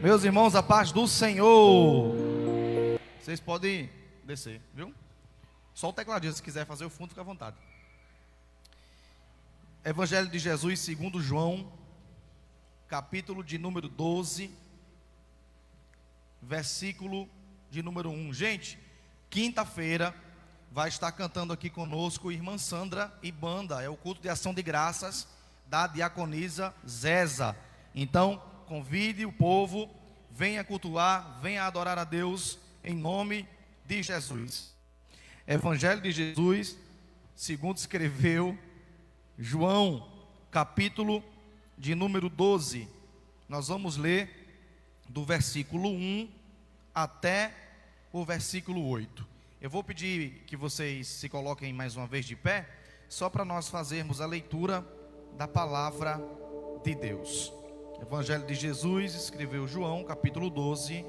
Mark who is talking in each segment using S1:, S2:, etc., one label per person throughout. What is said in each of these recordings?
S1: Meus irmãos, a paz do Senhor. Vocês podem descer, viu? Só o tecladinho, se quiser fazer o fundo, fica à vontade. Evangelho de Jesus segundo João, capítulo de número 12, versículo de número 1. Gente, quinta-feira vai estar cantando aqui conosco irmã Sandra e banda. É o culto de ação de graças da diaconisa Zeza. Então, convide o povo, venha cultuar, venha adorar a Deus em nome de Jesus. Evangelho de Jesus, segundo escreveu João, capítulo de número 12. Nós vamos ler do versículo 1 até o versículo 8. Eu vou pedir que vocês se coloquem mais uma vez de pé, só para nós fazermos a leitura da palavra de Deus. Evangelho de Jesus, escreveu João, capítulo 12,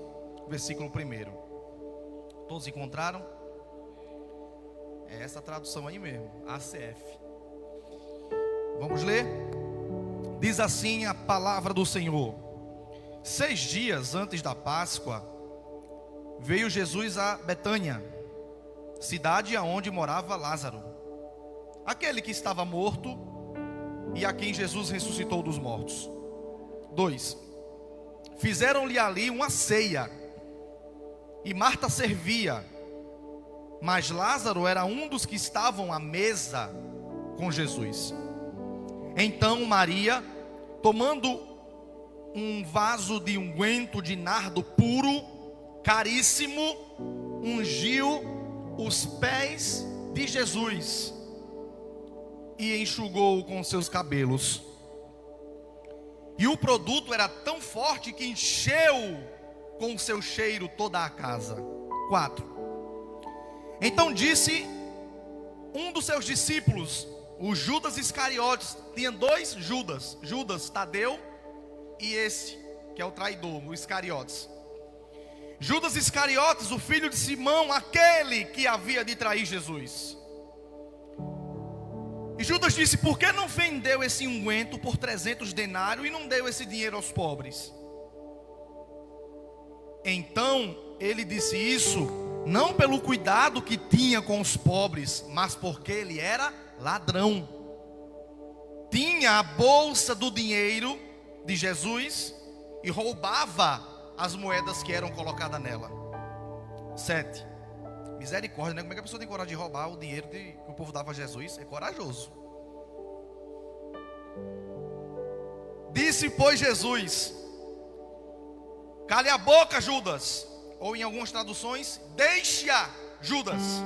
S1: versículo 1. Todos encontraram? É essa tradução aí mesmo, ACF. Vamos ler? Diz assim a palavra do Senhor: 6 dias antes da Páscoa, veio Jesus a Betânia, cidade aonde morava Lázaro, aquele que estava morto e a quem Jesus ressuscitou dos mortos. 2. Fizeram-lhe ali uma ceia, e Marta servia, mas Lázaro era um dos que estavam à mesa com Jesus. Então Maria, tomando um vaso de unguento de nardo puro, caríssimo, ungiu os pés de Jesus e enxugou com seus cabelos. E o produto era tão forte que encheu com seu cheiro toda a casa. 4. Então disse um dos seus discípulos, o Judas Iscariotes. Tinha 2 Judas, Judas Tadeu e esse, que é o traidor, o Iscariotes. Judas Iscariotes, o filho de Simão, aquele que havia de trair Jesus. E Judas disse: por que não vendeu esse unguento por 300 denários e não deu esse dinheiro aos pobres? Então ele disse isso, não pelo cuidado que tinha com os pobres, mas porque ele era ladrão. Tinha a bolsa do dinheiro de Jesus e roubava as moedas que eram colocadas nela. 7. Misericórdia, né? Como é que a pessoa tem coragem de roubar o dinheiro que o povo dava a Jesus? É corajoso. Disse, pois, Jesus: cale a boca, Judas. Ou em algumas traduções, deixa, Judas.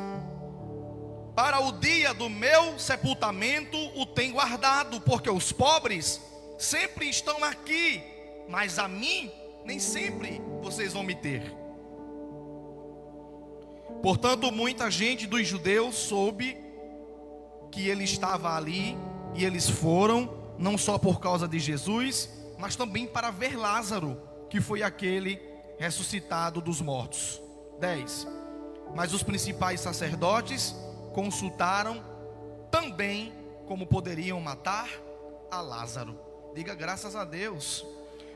S1: Para o dia do meu sepultamento o tenho guardado, porque os pobres sempre estão aqui, mas a mim nem sempre vocês vão me ter. Portanto, muita gente dos judeus soube que ele estava ali, e eles foram, não só por causa de Jesus, mas também para ver Lázaro, que foi aquele ressuscitado dos mortos. 10. Mas os principais sacerdotes consultaram também como poderiam matar a Lázaro. Diga graças a Deus.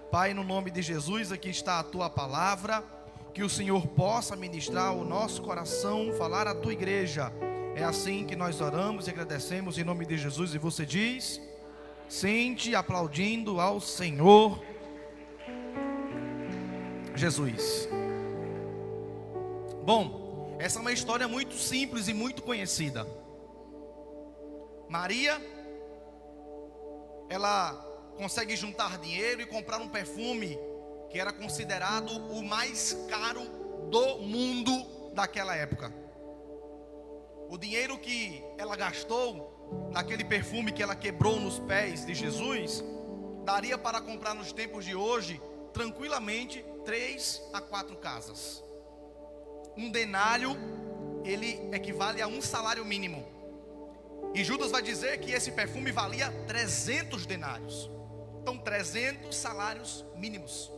S1: Pai, no nome de Jesus, aqui está a tua palavra. Que o Senhor possa ministrar o nosso coração, falar à tua igreja. É assim que nós oramos e agradecemos em nome de Jesus. E você diz: sente aplaudindo ao Senhor Jesus. Bom, essa é uma história muito simples e muito conhecida. Maria, ela consegue juntar dinheiro e comprar um perfume que era considerado o mais caro do mundo daquela época. O dinheiro que ela gastou naquele perfume que ela quebrou nos pés de Jesus, daria para comprar nos tempos de hoje, tranquilamente, 3 a 4 casas. Um denário, ele equivale a um salário mínimo. E Judas vai dizer que esse perfume valia 300 denários. Então 300 salários mínimos.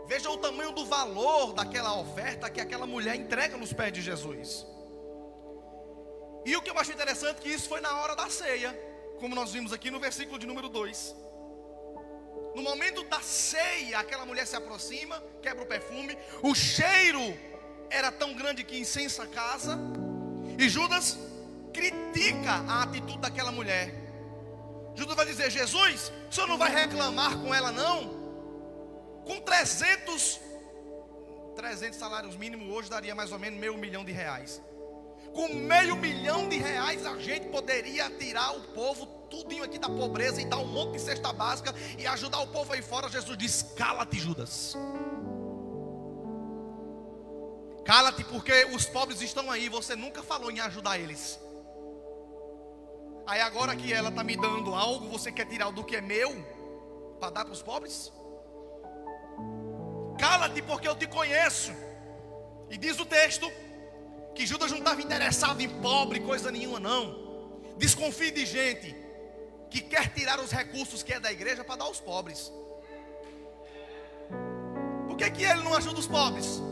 S1: Veja o tamanho do valor daquela oferta que aquela mulher entrega nos pés de Jesus. E o que eu acho interessante é que isso foi na hora da ceia, como nós vimos aqui no versículo de número 2. No momento da ceia, aquela mulher se aproxima, quebra o perfume. O cheiro era tão grande que incensa a casa. E Judas critica a atitude daquela mulher. Judas vai dizer: Jesus, o senhor não vai reclamar com ela não? Com 300 salários mínimos hoje daria mais ou menos R$500 mil. Com R$500 mil a gente poderia tirar o povo tudinho aqui da pobreza e dar um monte de cesta básica e ajudar o povo aí fora. Jesus diz: cala-te, Judas. Cala-te, porque os pobres estão aí. Você nunca falou em ajudar eles. Aí agora que ela está me dando algo, você quer tirar do que é meu para dar para os pobres? Cala-te, porque eu te conheço. E diz o texto que Judas não estava interessado em pobre, coisa nenhuma não. Desconfie de gente que quer tirar os recursos que é da igreja para dar aos pobres. Por que ele não ajuda os pobres?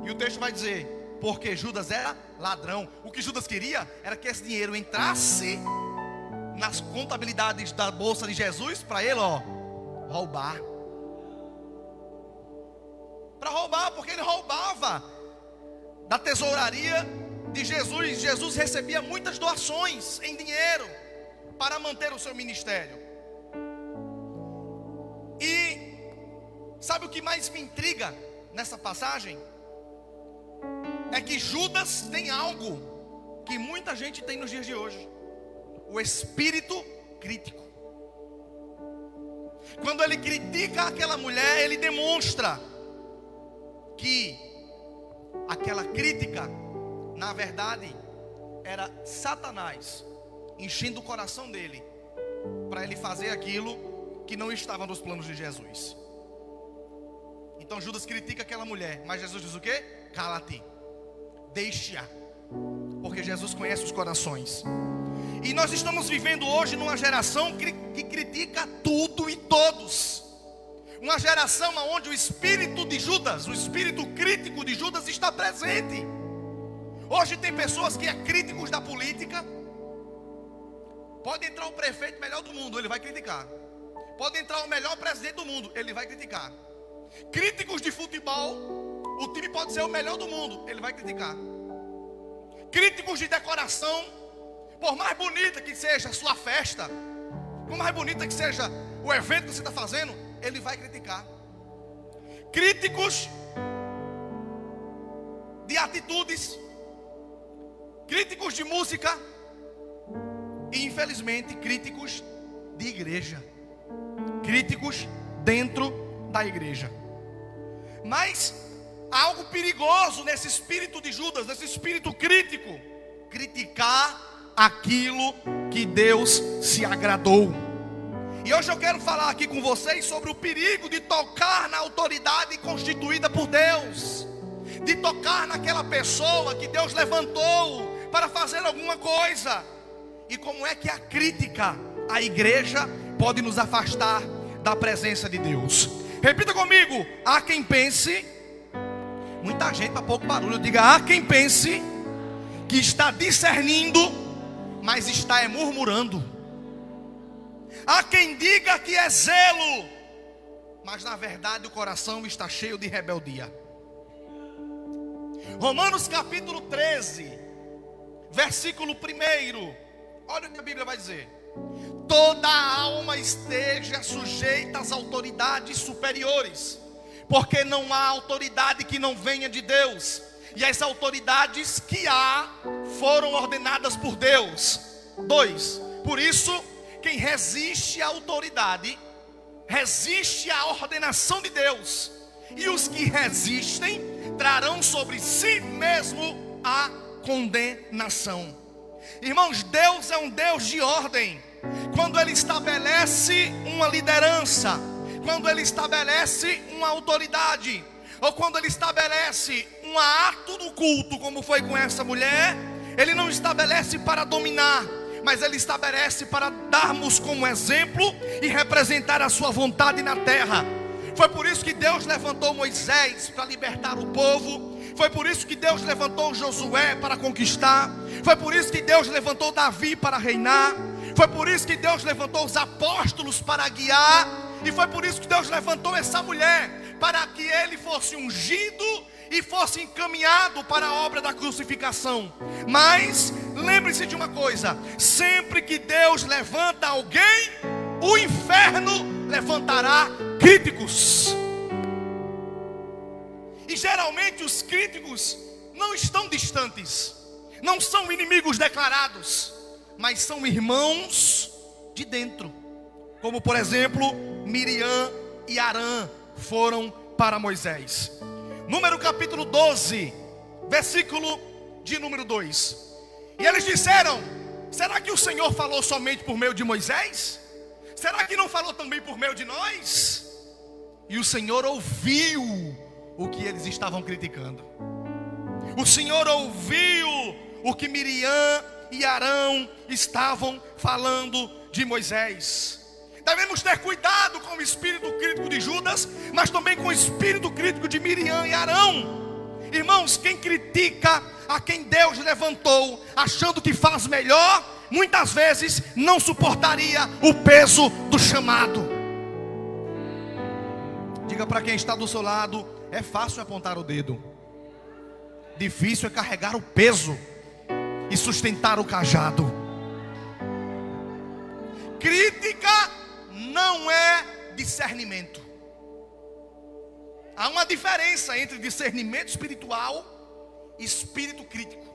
S1: E o texto vai dizer: porque Judas era ladrão. O que Judas queria era que esse dinheiro entrasse nas contabilidades da bolsa de Jesus para ele, roubar. Para roubar, porque ele roubava da tesouraria de Jesus. Jesus recebia muitas doações em dinheiro para manter o seu ministério. E sabe o que mais me intriga nessa passagem? É que Judas tem algo que muita gente tem nos dias de hoje: o espírito crítico. Quando ele critica aquela mulher, ele demonstra que aquela crítica, na verdade, era Satanás enchendo o coração dele para ele fazer aquilo que não estava nos planos de Jesus. Então Judas critica aquela mulher, mas Jesus diz o quê? Cala-te, deixa, porque Jesus conhece os corações. E nós estamos vivendo hoje numa geração que critica tudo e todos. Uma geração onde o espírito de Judas, o espírito crítico de Judas está presente. Hoje tem pessoas que são críticos da política. Pode entrar o prefeito melhor do mundo, ele vai criticar. Pode entrar o melhor presidente do mundo, ele vai criticar. Críticos de futebol, o time pode ser o melhor do mundo, ele vai criticar. Críticos de decoração, por mais bonita que seja a sua festa, por mais bonita que seja o evento que você está fazendo, ele vai criticar. Críticos de atitudes, críticos de música e, infelizmente, críticos de igreja, críticos dentro da igreja. Mas há algo perigoso nesse espírito de Judas, nesse espírito crítico: criticar aquilo que Deus se agradou. E hoje eu quero falar aqui com vocês sobre o perigo de tocar na autoridade constituída por Deus, de tocar naquela pessoa que Deus levantou para fazer alguma coisa, e como é que a crítica à igreja pode nos afastar da presença de Deus. Repita comigo: há quem pense, muita gente para pouco barulho, diga: há quem pense que está discernindo, mas está murmurando. Há quem diga que é zelo, mas na verdade o coração está cheio de rebeldia. Romanos capítulo 13, versículo 1. Olha o que a Bíblia vai dizer: toda a alma esteja sujeita às autoridades superiores, porque não há autoridade que não venha de Deus, e as autoridades que há foram ordenadas por Deus. 2. Por isso, quem resiste à autoridade, resiste à ordenação de Deus, e os que resistem trarão sobre si mesmo a condenação. Irmãos, Deus é um Deus de ordem. Quando Ele estabelece uma liderança, quando Ele estabelece uma autoridade, ou quando Ele estabelece um ato do culto, como foi com essa mulher, Ele não estabelece para dominar, mas Ele estabelece para darmos como exemplo e representar a sua vontade na terra. Foi por isso que Deus levantou Moisés para libertar o povo. Foi por isso que Deus levantou Josué para conquistar. Foi por isso que Deus levantou Davi para reinar. Foi por isso que Deus levantou os apóstolos para guiar. E foi por isso que Deus levantou essa mulher, para que ele fosse ungido e fosse encaminhado para a obra da crucificação. Mas lembre-se de uma coisa: sempre que Deus levanta alguém, o inferno levantará críticos. E geralmente os críticos não estão distantes, não são inimigos declarados, mas são irmãos de dentro. Como por exemplo, Miriam e Arã foram para Moisés. Número capítulo 12, versículo de número 2. E eles disseram: será que o Senhor falou somente por meio de Moisés? Será que não falou também por meio de nós? E o Senhor ouviu o que eles estavam criticando. O Senhor ouviu o que Miriam e Arão estavam falando de Moisés. Devemos ter cuidado com o espírito crítico de Judas, mas também com o espírito crítico de Miriam e Arão. Irmãos, quem critica a quem Deus levantou, achando que faz melhor, muitas vezes não suportaria o peso do chamado. Diga para quem está do seu lado: é fácil apontar o dedo, difícil é carregar o peso e sustentar o cajado. Crítica não é discernimento. Há uma diferença entre discernimento espiritual e espírito crítico.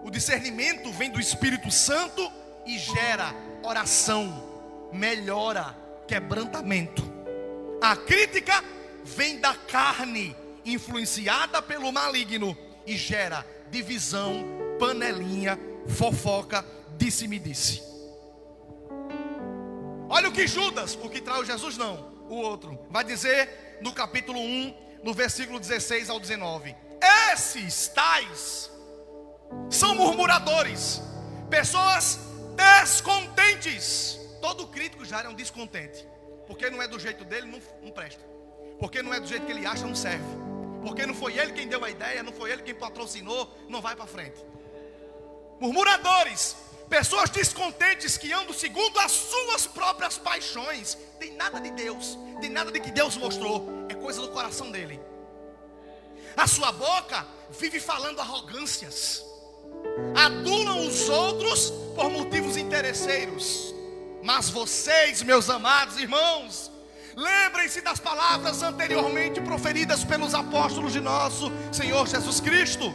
S1: O discernimento vem do Espírito Santo e gera oração, melhora, quebrantamento. A crítica vem da carne, influenciada pelo maligno, e gera divisão, panelinha, fofoca, disse-me-disse. Olha o que Judas, o que traiu Jesus não, o outro, vai dizer no capítulo 1, no versículo 16 ao 19. Esses tais são murmuradores, pessoas descontentes. Todo crítico já é um descontente, porque não é do jeito dele, não presta. Porque não é do jeito que ele acha, não serve. Porque não foi ele quem deu a ideia, não foi ele quem patrocinou, não vai para frente. Murmuradores, pessoas descontentes que andam segundo as suas próprias paixões. Tem nada de Deus, tem nada de que Deus mostrou, é coisa do coração dele. A sua boca vive falando arrogâncias, adulam os outros por motivos interesseiros. Mas vocês, meus amados irmãos, lembrem-se das palavras anteriormente proferidas pelos apóstolos de nosso Senhor Jesus Cristo.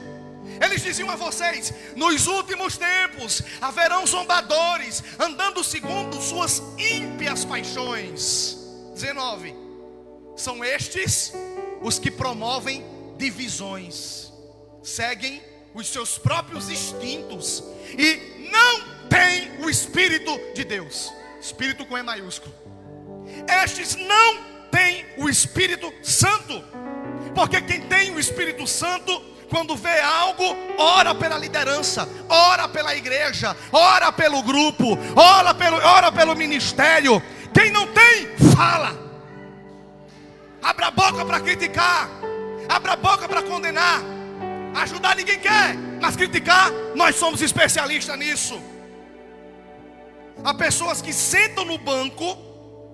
S1: Eles diziam a vocês: nos últimos tempos haverão zombadores, andando segundo suas ímpias paixões. 19. São estes os que promovem divisões, seguem os seus próprios instintos e não têm o Espírito de Deus. Espírito com E maiúsculo. Estes não têm o Espírito Santo, porque quem tem o Espírito Santo, quando vê algo, ora pela liderança, ora pela igreja, ora pelo grupo, ora pelo ministério. Quem não tem, fala. Abra a boca para criticar, abra a boca para condenar. Ajudar ninguém quer, mas criticar, nós somos especialistas nisso. Há pessoas que sentam no banco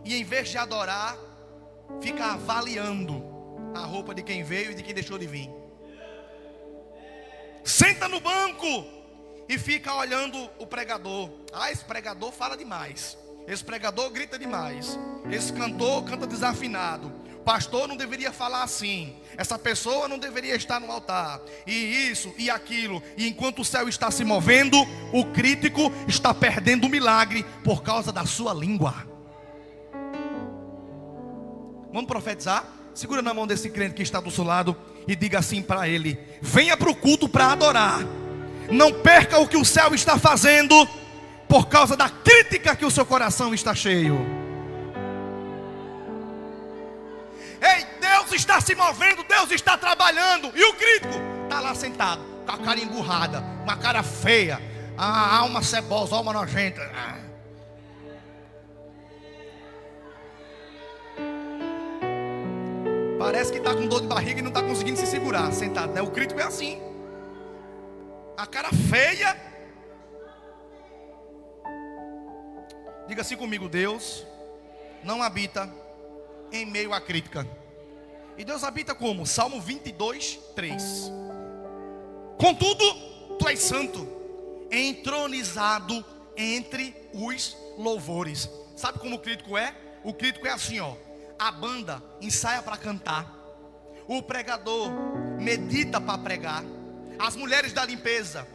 S1: e em vez de adorar, fica avaliando a roupa de quem veio e de quem deixou de vir. Senta no banco e fica olhando o pregador. Ah, esse pregador fala demais, esse pregador grita demais, esse cantor canta desafinado, pastor não deveria falar assim, essa pessoa não deveria estar no altar, e isso e aquilo. E enquanto o céu está se movendo, o crítico está perdendo o milagre por causa da sua língua. Vamos profetizar? Segura na mão desse crente que está do seu lado e diga assim para ele: venha para o culto para adorar. Não perca o que o céu está fazendo por causa da crítica que o seu coração está cheio. Ei, Deus está se movendo, Deus está trabalhando, e o crítico está lá sentado, com a cara emburrada, uma cara feia, a alma cebosa, a alma nojenta. Parece que está com dor de barriga e não está conseguindo se segurar, sentado, né? O crítico é assim, a cara feia. Diga assim comigo: Deus não habita em meio à crítica. E Deus habita como? Salmo 22, 3. Contudo, tu és santo, entronizado entre os louvores. Sabe como o crítico é? O crítico é assim, ó. A banda ensaia para cantar, o pregador medita para pregar, as mulheres da limpeza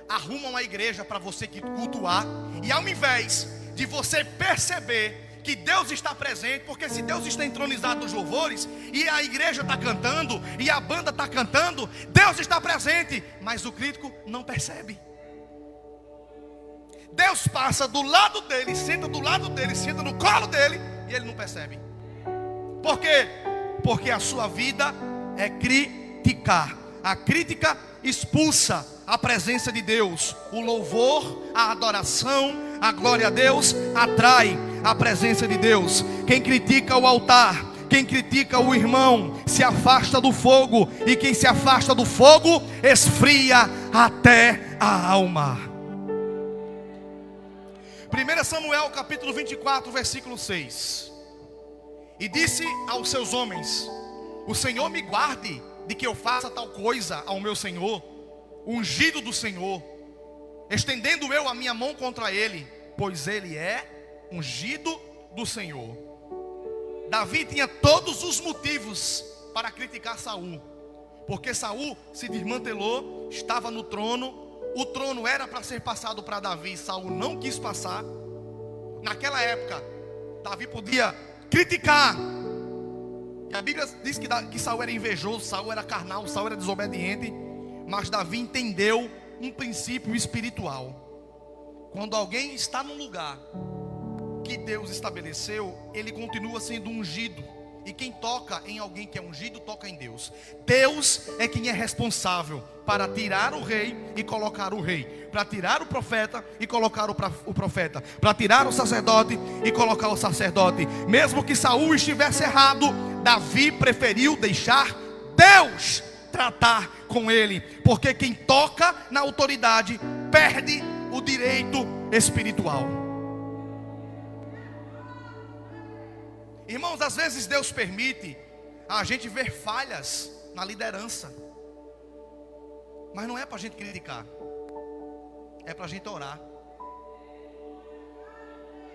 S1: arrumam a igreja para você cultuar. E ao invés de você perceber que Deus está presente, porque se Deus está entronizado nos louvores, e a igreja está cantando, e a banda está cantando, Deus está presente, mas o crítico não percebe. Deus passa do lado dele, senta do lado dele, senta no colo dele, e ele não percebe. Por quê? Porque a sua vida é criticar. A crítica expulsa a presença de Deus. O louvor, a adoração, a glória a Deus atrai a presença de Deus. Quem critica o altar, quem critica o irmão, se afasta do fogo. E quem se afasta do fogo, esfria até a alma. 1 Samuel capítulo 24, versículo 6. E disse aos seus homens: o Senhor me guarde de que eu faça tal coisa ao meu Senhor, ungido do Senhor, estendendo eu a minha mão contra ele, pois ele é ungido do Senhor. Davi tinha todos os motivos para criticar Saul, porque Saul se desmantelou, estava no trono. O trono era para ser passado para Davi, Saul não quis passar. Naquela época, Davi podia criticar, e a Bíblia diz que Saul era invejoso, Saul era carnal, Saul era desobediente. Mas Davi entendeu um princípio espiritual. Quando alguém está num lugar que Deus estabeleceu, ele continua sendo ungido. E quem toca em alguém que é ungido, toca em Deus. Deus é quem é responsável para tirar o rei e colocar o rei, para tirar o profeta e colocar o profeta, para tirar o sacerdote e colocar o sacerdote. Mesmo que Saul estivesse errado, Davi preferiu deixar Deus tratar com ele, porque quem toca na autoridade perde o direito espiritual. Irmãos, às vezes Deus permite a gente ver falhas na liderança, mas não é para a gente criticar, é para a gente orar,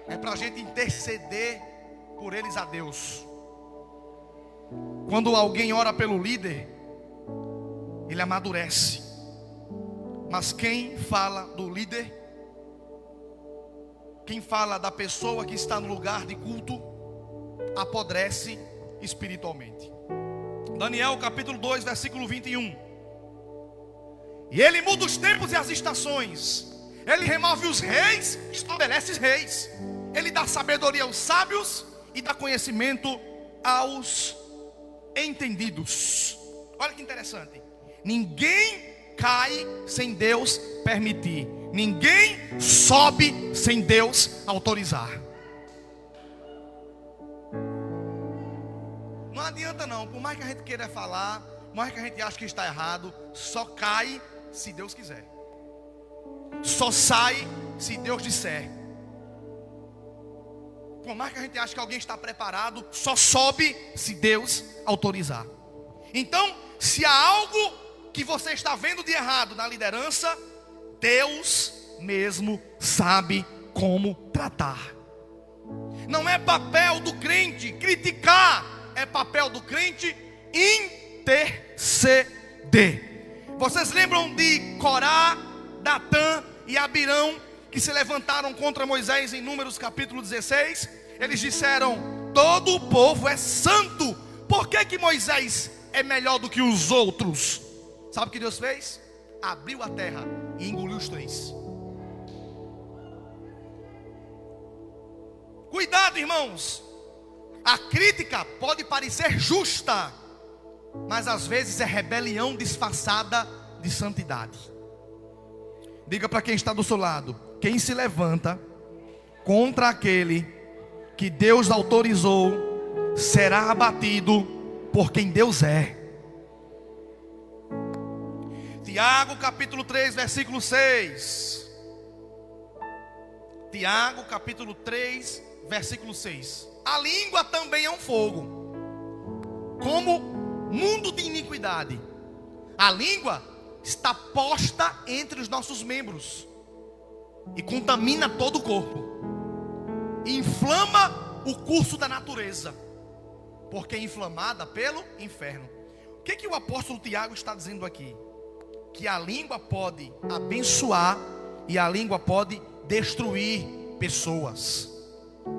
S1: é para a gente interceder por eles a Deus. Quando alguém ora pelo líder, ele amadurece. Mas quem fala do líder, quem fala da pessoa que está no lugar de culto, apodrece espiritualmente. Daniel capítulo 2, versículo 21. E ele muda os tempos e as estações, ele remove os reis, estabelece reis, ele dá sabedoria aos sábios e dá conhecimento aos entendidos. Olha que interessante. Ninguém cai sem Deus permitir. Ninguém sobe sem Deus autorizar. Não adianta não, por mais que a gente queira falar, por mais que a gente ache que está errado, só cai se Deus quiser. Só sai se Deus disser. Por mais que a gente ache que alguém está preparado, só sobe se Deus autorizar. Então, se há algo que você está vendo de errado na liderança, Deus mesmo sabe como tratar. Não é papel do crente criticar, é papel do crente interceder. Vocês lembram de Corá, Datã e Abirão, que se levantaram contra Moisés em Números capítulo 16? Eles disseram: todo o povo é santo, por que Moisés é melhor do que os outros? Sabe o que Deus fez? Abriu a terra e engoliu os três. Cuidado, irmãos. A crítica pode parecer justa, mas às vezes é rebelião disfarçada de santidade. Diga para quem está do seu lado: quem se levanta contra aquele que Deus autorizou será abatido por quem Deus é. Tiago capítulo 3, versículo 6. Tiago capítulo 3, versículo 6. A língua também é um fogo, como mundo de iniquidade. A língua está posta entre os nossos membros e contamina todo o corpo, inflama o curso da natureza, porque é inflamada pelo inferno. O que o apóstolo Tiago está dizendo aqui? Que a língua pode abençoar e a língua pode destruir pessoas,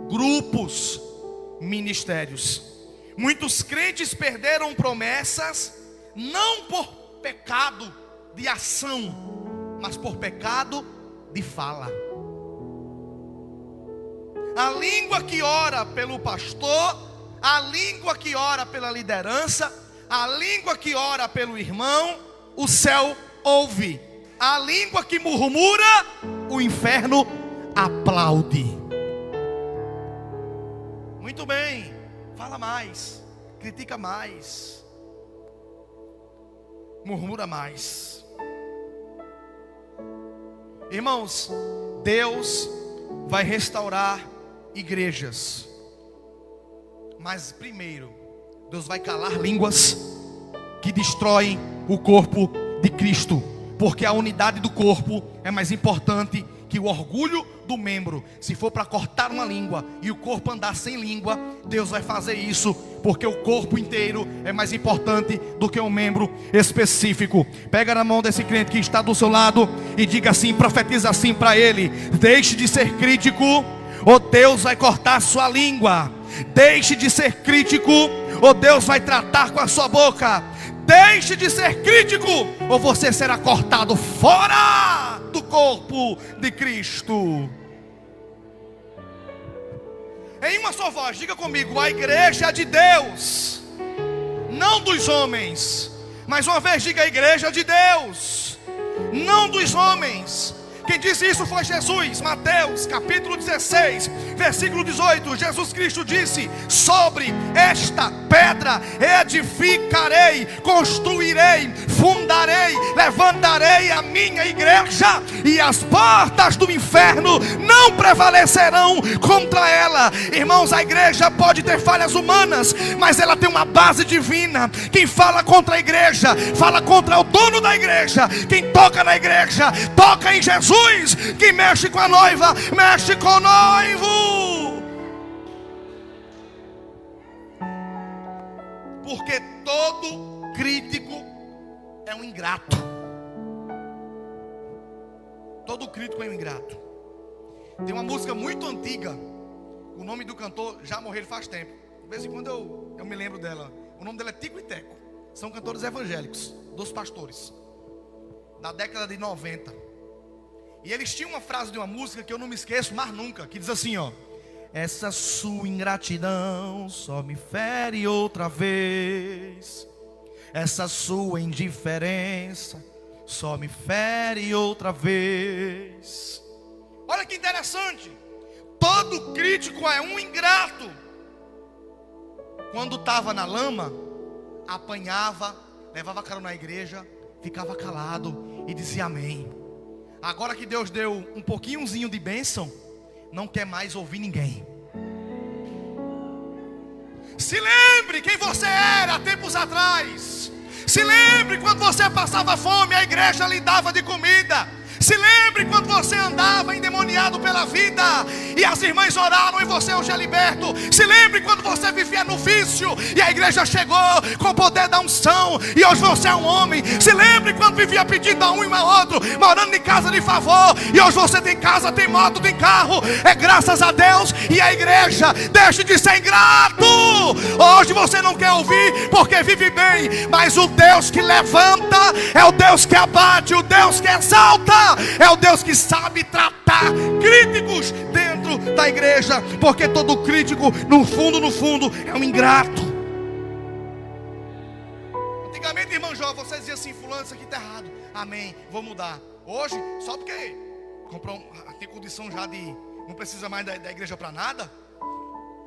S1: grupos, ministérios. Muitos crentes perderam promessas não por pecado de ação, mas por pecado de fala. A língua que ora pelo pastor, a língua que ora pela liderança, a língua que ora pelo irmão, o céu ouve. A língua que murmura, o inferno aplaude. Muito bem, fala mais, critica mais, murmura mais. Irmãos, Deus vai restaurar igrejas, mas primeiro Deus vai calar línguas que destroem o corpo de Cristo, porque a unidade do corpo é mais importante que o orgulho do membro. Se for para cortar uma língua e o corpo andar sem língua, Deus vai fazer isso, porque o corpo inteiro é mais importante do que um membro específico. Pega na mão desse crente que está do seu lado e diga assim, profetiza assim para ele: deixe de ser crítico, ou Deus vai cortar sua língua. Deixe de ser crítico, ou Deus vai tratar com a sua boca. Deixe de ser crítico, ou você será cortado fora do corpo de Cristo. Em uma só voz, diga comigo: a igreja de Deus, não dos homens. Mais uma vez, diga: a igreja de Deus, não dos homens. Quem disse isso foi Jesus. Mateus capítulo 16, versículo 18. Jesus Cristo disse: sobre esta pedra edificarei, construirei, fundarei, levantarei a minha igreja, e as portas do inferno não prevalecerão contra ela. Irmãos, a igreja pode ter falhas humanas, mas ela tem uma base divina. Quem fala contra a igreja, fala contra o dono da igreja. Quem toca na igreja, toca em Jesus. Quem mexe com a noiva, mexe com o noivo. Porque todo crítico é um ingrato. Todo crítico é um ingrato. Tem uma música muito antiga, o nome do cantor já morreu faz tempo. De vez em quando eu me lembro dela. O nome dela é Tico e Teco. São cantores evangélicos, dos pastores, da década de 90. E eles tinham uma frase de uma música que eu não me esqueço mais nunca, que diz assim, ó: essa sua ingratidão só me fere outra vez. Essa sua indiferença só me fere outra vez. Olha que interessante. Todo crítico é um ingrato. Quando estava na lama, apanhava, levava a cara na igreja, ficava calado e dizia amém. Agora que Deus deu um pouquinhozinho de bênção, não quer mais ouvir ninguém. Se lembre quem você era tempos atrás. Se lembre quando você passava fome, a igreja lhe dava de comida. Se lembre quando você andava endemoniado pela vida e as irmãs oraram e você hoje é liberto. Se lembre quando você vivia no vício e a igreja chegou com o poder da unção e hoje você é um homem. Se lembre quando vivia pedindo a um e a outro, morando em casa de favor, e hoje você tem casa, tem moto, tem carro. É graças a Deus e a igreja. Deixe de ser ingrato. Hoje você não quer ouvir porque vive bem, mas o Deus que levanta é o Deus que abate, o Deus que exalta é o Deus que sabe tratar críticos dentro da igreja, porque todo crítico, no fundo, é um ingrato. Antigamente, irmão Jó, você dizia assim: fulano, isso aqui está errado, amém, vou mudar. Hoje, só porque tem condição já de, não precisa mais da igreja para nada,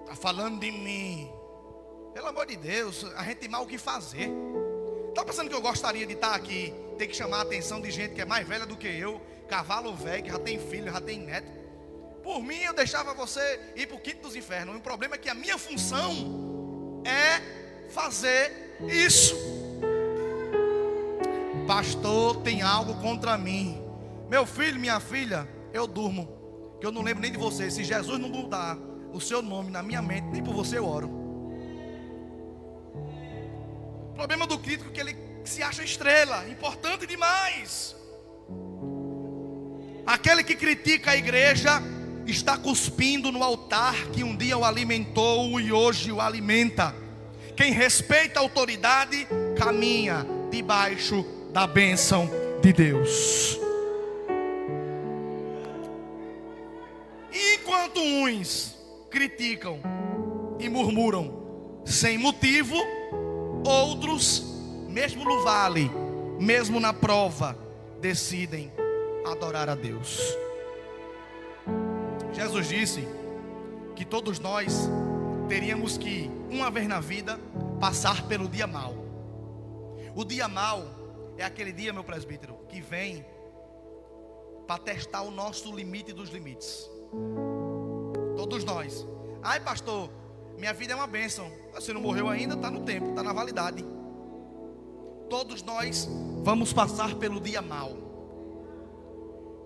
S1: está falando de mim. Pelo amor de Deus, a gente tem mal o que fazer. Está pensando que eu gostaria de estar aqui, ter que chamar a atenção de gente que é mais velha do que eu, cavalo velho, que já tem filho, já tem neto? Por mim eu deixava você ir para o quinto dos infernos. O problema é que a minha função é fazer isso. Pastor, tem algo contra mim. Meu filho, minha filha, eu durmo, que eu não lembro nem de você. Se Jesus não mudar o seu nome na minha mente, nem por você eu oro. O problema do crítico é que ele se acha estrela, importante demais. Aquele que critica a igreja está cuspindo no altar que um dia o alimentou e hoje o alimenta. Quem respeita a autoridade caminha debaixo da bênção de Deus. E enquanto uns criticam e murmuram sem motivo, outros, mesmo no vale, mesmo na prova, decidem adorar a Deus. Jesus disse que todos nós teríamos que, uma vez na vida, passar pelo dia mau. O dia mau é aquele dia, meu presbítero, que vem para testar o nosso limite dos limites. Todos nós. Ai, pastor, minha vida é uma bênção. Você não morreu ainda, está no tempo, está na validade. Todos nós vamos passar pelo dia mau.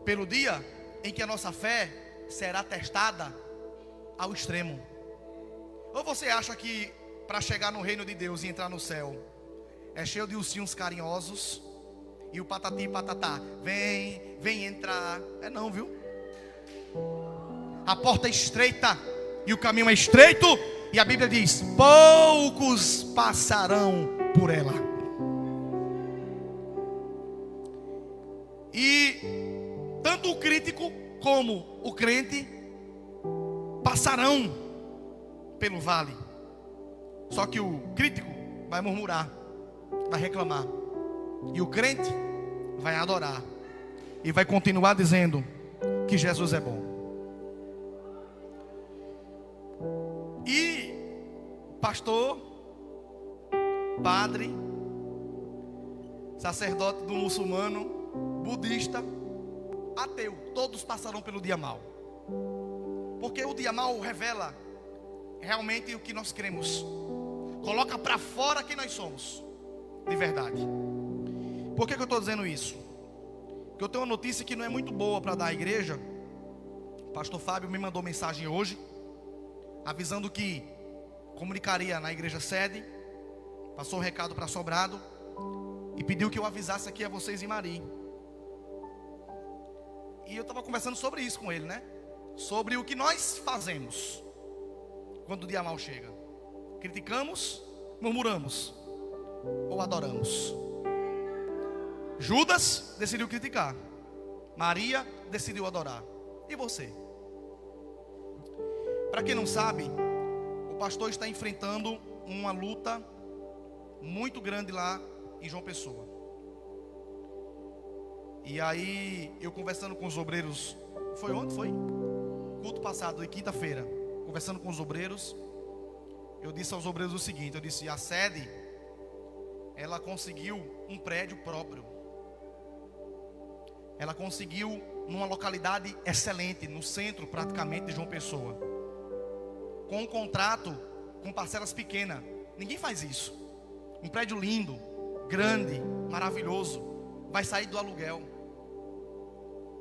S1: Pelo dia em que a nossa fé será testada ao extremo. Ou você acha que para chegar no reino de Deus e entrar no céu é cheio de ursinhos carinhosos e o patati e patatá, vem entrar? É não, viu? A porta é estreita e o caminho é estreito, e a Bíblia diz: poucos passarão por ela. E tanto o crítico como o crente passarão pelo vale. Só que o crítico vai murmurar, vai reclamar, e o crente vai adorar e vai continuar dizendo que Jesus é bom. E pastor, padre, sacerdote do muçulmano, budista, ateu, todos passarão pelo dia mau. Porque o dia mau revela realmente o que nós cremos, coloca para fora quem nós somos de verdade. Por que eu estou dizendo isso? Porque eu tenho uma notícia que não é muito boa para dar à igreja. O pastor Fábio me mandou mensagem hoje, avisando que comunicaria na igreja sede, passou um recado para Sobrado e pediu que eu avisasse aqui a vocês em Mari. E eu estava conversando sobre isso com ele, né? Sobre o que nós fazemos quando o dia mau chega. Criticamos, murmuramos ou adoramos. Judas decidiu criticar, Maria decidiu adorar. E você? Para quem não sabe, o pastor está enfrentando uma luta muito grande lá em João Pessoa. E aí, eu conversando com os obreiros, foi ontem? Foi? Culto passado, de quinta-feira, conversando com os obreiros, eu disse aos obreiros o seguinte, eu disse: a sede, ela conseguiu um prédio próprio. Ela conseguiu numa localidade excelente, no centro praticamente de João Pessoa, com um contrato com parcelas pequenas. Ninguém faz isso. Um prédio lindo, grande, maravilhoso, vai sair do aluguel.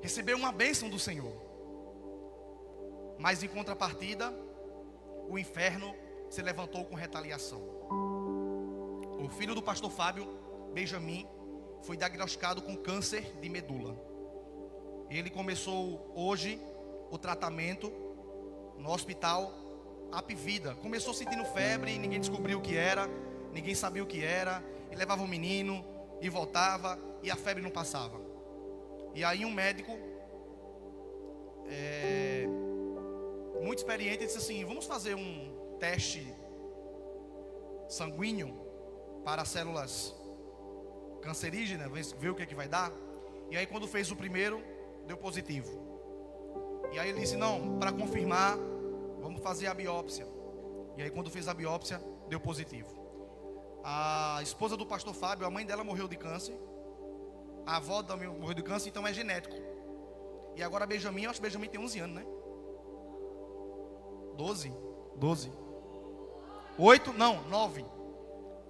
S1: Recebeu uma bênção do Senhor. Mas em contrapartida, o inferno se levantou com retaliação. O filho do pastor Fábio, Benjamin, foi diagnosticado com câncer de medula. Ele começou hoje o tratamento no hospital Apivida. Começou sentindo febre, ninguém descobriu o que era, ninguém sabia o que era. E levava o menino e voltava, e a febre não passava. E aí um médico muito experiente disse assim: vamos fazer um teste sanguíneo para células cancerígenas, ver o que é que vai dar. E aí quando fez o primeiro, deu positivo. E aí ele disse: não, para confirmar, vamos fazer a biópsia. E aí quando fez a biópsia, deu positivo. A esposa do pastor Fábio, a mãe dela morreu de câncer, a avó também morreu de câncer, então é genético. E agora Benjamin, eu acho que Benjamin tem 11 anos, né? 12. 12. 8, não, 9.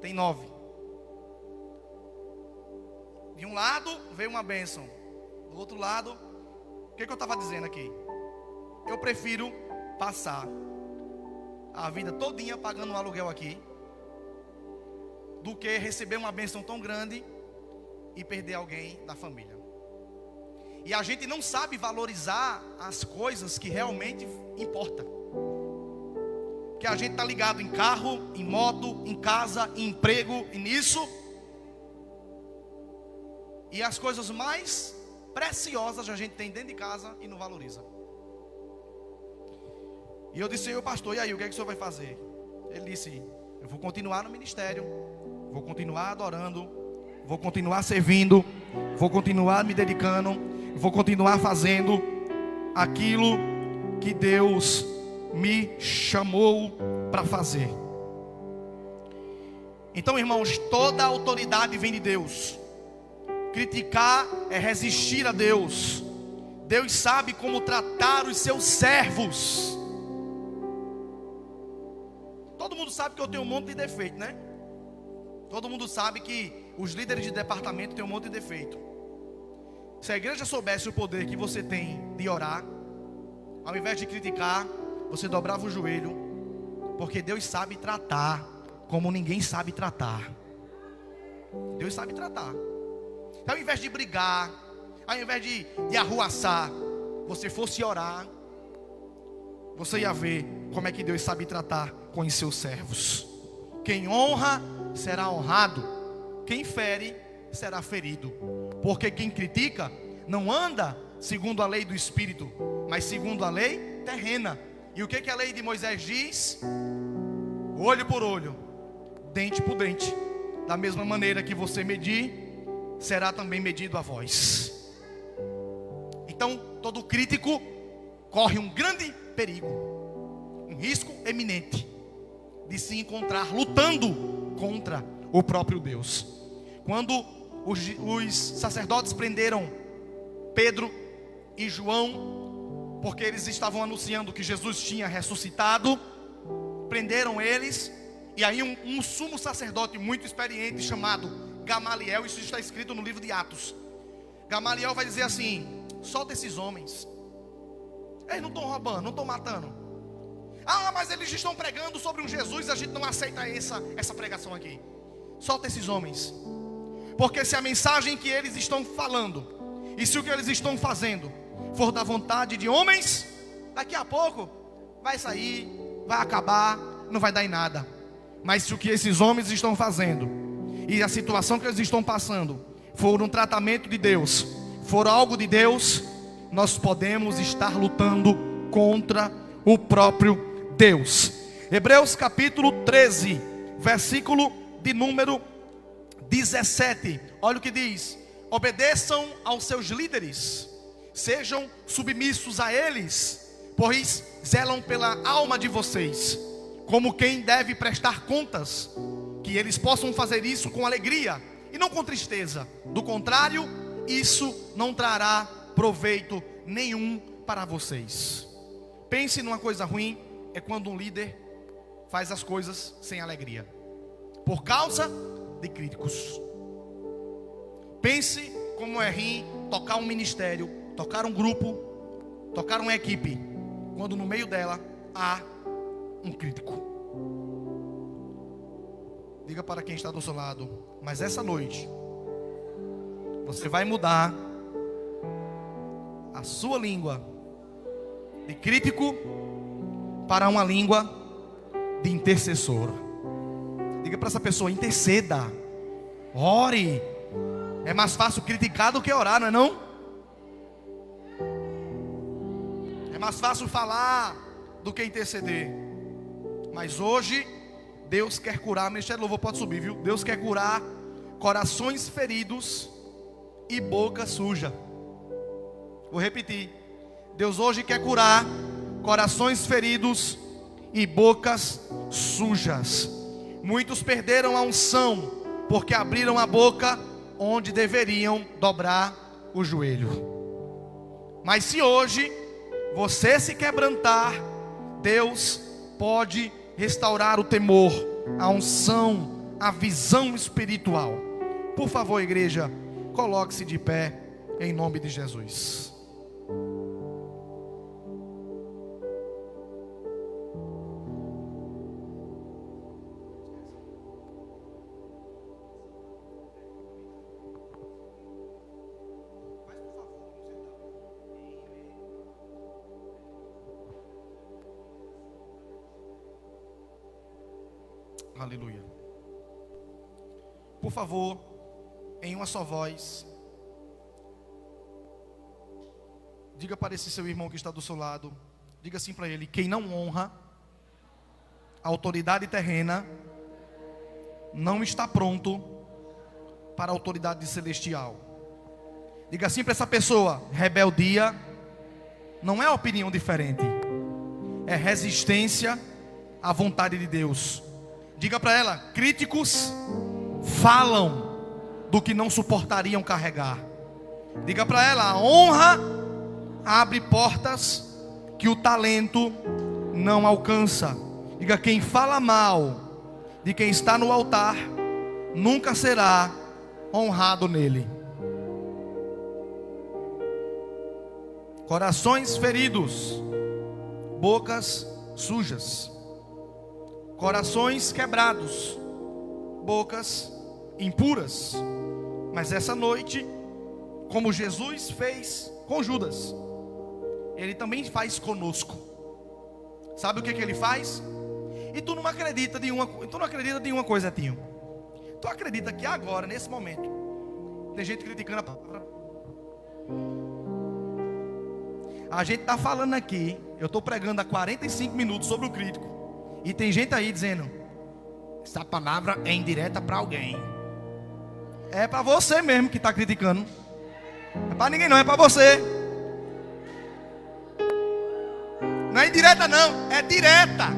S1: Tem 9. De um lado veio uma bênção. Do outro lado, o que eu estava dizendo aqui? Eu prefiro passar a vida todinha pagando um aluguel aqui, do que receber uma bênção tão grande e perder alguém da família. E a gente não sabe valorizar as coisas que realmente importam. Porque a gente está ligado em carro, em moto, em casa, em emprego, e nisso. E as coisas mais preciosas a gente tem dentro de casa e não valoriza. E eu disse ao pastor: e aí, o que é que o senhor vai fazer? Ele disse: eu vou continuar no ministério, vou continuar adorando, vou continuar servindo, vou continuar me dedicando, vou continuar fazendo aquilo que Deus me chamou para fazer. Então, irmãos, toda a autoridade vem de Deus. Criticar é resistir a Deus. Deus sabe como tratar os seus servos. Todo mundo sabe que eu tenho um monte de defeito, né? Todo mundo sabe que os líderes de departamento têm um monte de defeito. Se a igreja soubesse o poder que você tem de orar, ao invés de criticar, você dobrava o joelho, porque Deus sabe tratar como ninguém sabe tratar. Deus sabe tratar. Então, ao invés de brigar, ao invés de arruaçar, você fosse orar, você ia ver como é que Deus sabe tratar com os seus servos. Quem honra será honrado, quem fere será ferido. Porque quem critica não anda segundo a lei do Espírito, mas segundo a lei terrena. E o que a lei de Moisés diz? Olho por olho, dente por dente. Da mesma maneira que você medir, será também medido a vós. Então, todo crítico corre um grande perigo, um risco eminente de se encontrar lutando contra o próprio Deus. Quando os sacerdotes prenderam Pedro e João, porque eles estavam anunciando que Jesus tinha ressuscitado, prenderam eles. E aí um sumo sacerdote muito experiente chamado Gamaliel, isso está escrito no livro de Atos, Gamaliel vai dizer assim: solta esses homens, eles não estão roubando, não estão matando. Ah, mas eles estão pregando sobre um Jesus, a gente não aceita essa pregação aqui. Solta esses homens, porque se a mensagem que eles estão falando, e se o que eles estão fazendo for da vontade de homens, daqui a pouco vai sair, vai acabar, não vai dar em nada. Mas se o que esses homens estão fazendo, e a situação que eles estão passando, for um tratamento de Deus, for algo de Deus, nós podemos estar lutando contra o próprio Deus. Hebreus capítulo 13, versículo de número 17. Olha o que diz: obedeçam aos seus líderes, sejam submissos a eles, pois zelam pela alma de vocês, como quem deve prestar contas. Que eles possam fazer isso com alegria e não com tristeza. Do contrário, isso não trará proveito nenhum para vocês. Pense numa coisa ruim, é quando um líder faz as coisas sem alegria, por causa de críticos. Pense como é ruim tocar um ministério, tocar um grupo, tocar uma equipe, quando no meio dela há um crítico. Diga para quem está do seu lado: mas essa noite você vai mudar a sua língua de crítico para uma língua de intercessor. Diga para essa pessoa: interceda, ore. É mais fácil criticar do que orar, não é não? É mais fácil falar do que interceder. Mas hoje Deus quer curar, Ministério do Louvor pode subir, viu? Deus quer curar corações feridos e boca suja. Vou repetir: Deus hoje quer curar corações feridos e bocas sujas. Muitos perderam a unção porque abriram a boca onde deveriam dobrar o joelho. Mas se hoje você se quebrantar Deus pode restaurar o temor, a unção, a visão espiritual. Por favor, igreja, coloque-se de pé em nome de Jesus. Aleluia. Por favor, em uma só voz, diga para esse seu irmão que está do seu lado, diga assim para ele: quem não honra a autoridade terrena, não está pronto para a autoridade celestial. Diga assim para essa pessoa: rebeldia não é opinião diferente, é resistência à vontade de Deus. Diga para ela: críticos falam do que não suportariam carregar. Diga para ela: a honra abre portas que o talento não alcança. Diga: quem fala mal de quem está no altar nunca será honrado nele. Corações feridos, bocas sujas. Corações quebrados, bocas impuras. Mas essa noite, como Jesus fez com Judas, Ele também faz conosco. Sabe o que Ele faz? E tu não acredita de uma coisa, Tinho. Tu acredita que agora, nesse momento, tem gente criticando a palavra? A gente está falando aqui, eu estou pregando há 45 minutos sobre o crítico. E tem gente aí dizendo: essa palavra é indireta para alguém. É para você mesmo que está criticando. Não é para ninguém não, é para você. Não é indireta não, é direta.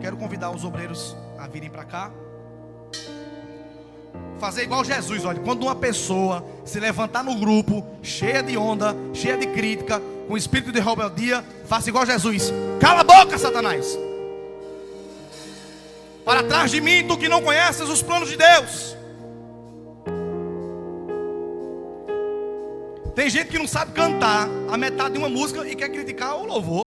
S1: Quero convidar os obreiros a virem para cá. Fazer igual Jesus, olha, quando uma pessoa se levantar no grupo, cheia de onda, cheia de crítica, com espírito de rebeldia, faça igual Jesus: cala a boca, Satanás, para trás de mim, tu que não conheces os planos de Deus. Tem gente que não sabe cantar a metade de uma música e quer criticar o louvor.